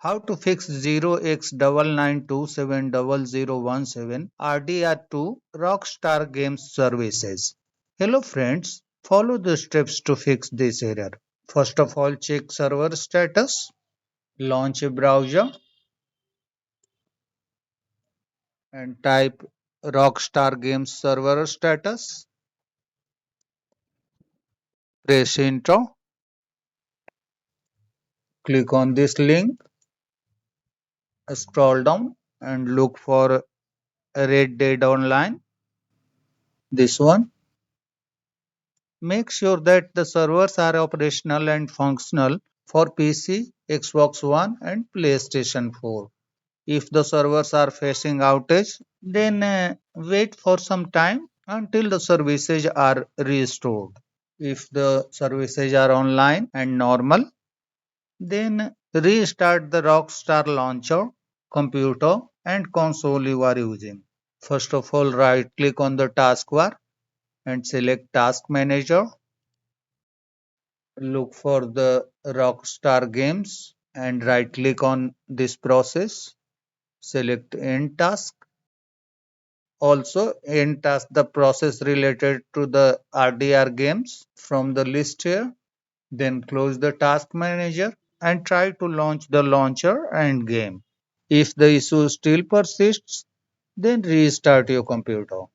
How to fix 0x99270017 RDR2 Rockstar Games services. Hello friends, follow the steps to fix this error. First of all, check server status, launch a browser and type Rockstar Games server status. Press enter, click on this link, scroll down and look for Red Dead Online. This one. Make sure that the servers are operational and functional for PC, Xbox One and PlayStation 4. If the servers are facing outage, then wait for some time until the services are restored. If the services are online and normal, then restart the Rockstar launcher, computer and console you are using. First of all, right click on the taskbar and select Task Manager. Look for the Rockstar Games and right click on this process. Select End Task. Also, end task the process related to the RDR games from the list here. Then close the task manager and try to launch the launcher and game. If the issue still persists, then restart your computer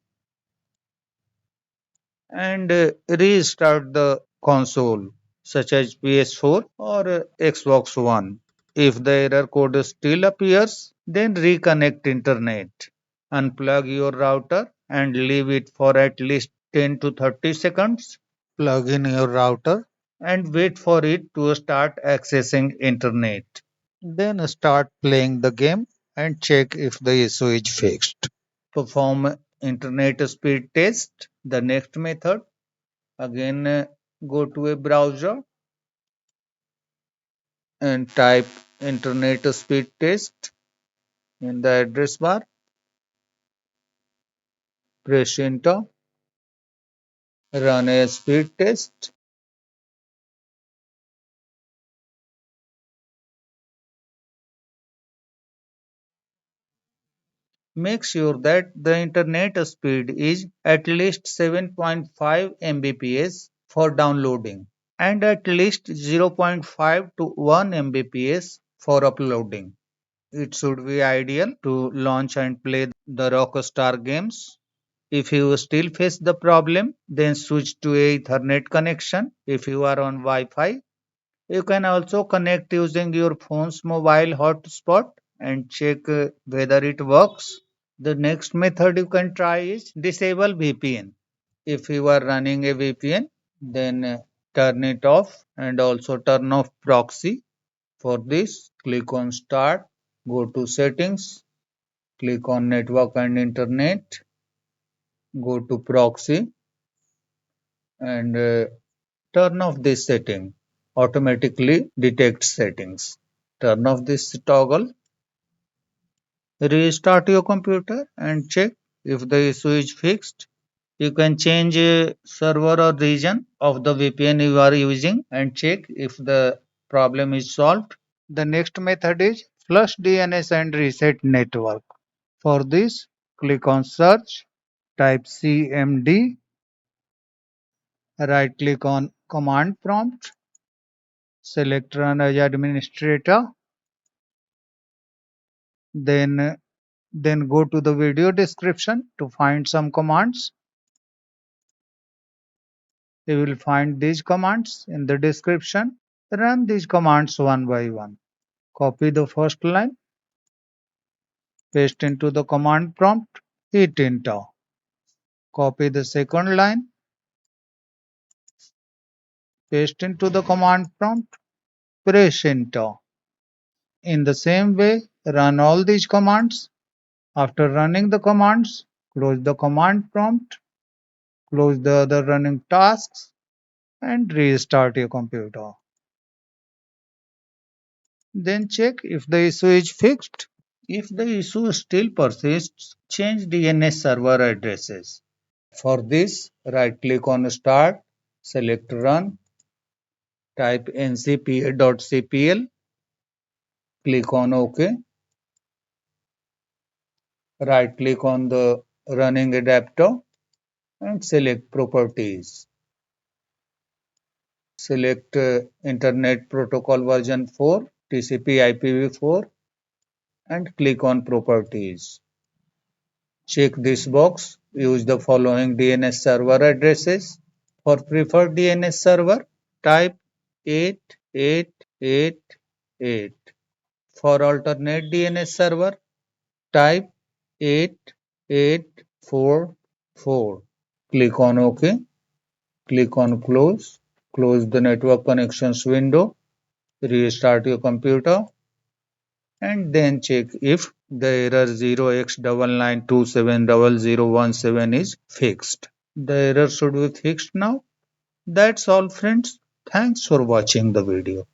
and restart the console such as PS4 or Xbox One. If the error code still appears, then reconnect internet. Unplug your router and leave it for at least 10 to 30 seconds. Plug in your router and wait for it to start accessing internet. Then start playing the game and check if the issue is fixed. Perform internet speed test. The next method. Again, go to a browser and type internet speed test in the address bar. Press enter. Run a speed test. Make sure that the internet speed is at least 7.5 Mbps for downloading and at least 0.5 to 1 Mbps for uploading. It should be ideal to launch and play the Rockstar games. If you still face the problem, then switch to a Ethernet connection. If you are on Wi-Fi, you can also connect using your phone's mobile hotspot and check whether it works. The next method you can try is disable VPN. If you are running a VPN, then turn it off and also turn off proxy. For this, click on Start, go to Settings, click on Network and Internet, go to Proxy and turn off this setting. Automatically detect settings. Turn off this toggle. Restart your computer and check if the issue is fixed. You can change server or region of the VPN you are using and check if the problem is solved. The next method is flush DNS and reset network. For this, click on search, type CMD, right click on command prompt, select run as administrator, then go to the video description to find some commands. You will find these commands in the description. Run these commands one by one. Copy the first line, paste into the command prompt, hit enter. Copy the second line, paste into the command prompt, press enter. In the same way, run all these commands. After running the commands, close the command prompt, close the other running tasks, and restart your computer. Then check if the issue is fixed. If the issue still persists, change DNS server addresses. For this, right click on Start, select Run, type ncpa.cpl, Click on OK. Right click on the running adapter and select Properties. Select Internet Protocol version 4, TCP IPv4 and click on Properties. Check this box. Use the following DNS server addresses. For preferred DNS server, type 8888. For alternate DNS server, type 8844. Click on OK. Click on Close. Close the network connections window. Restart your computer and then check if the error 0x99270017 is fixed. The error should be fixed now. That's all friends. Thanks for watching the video.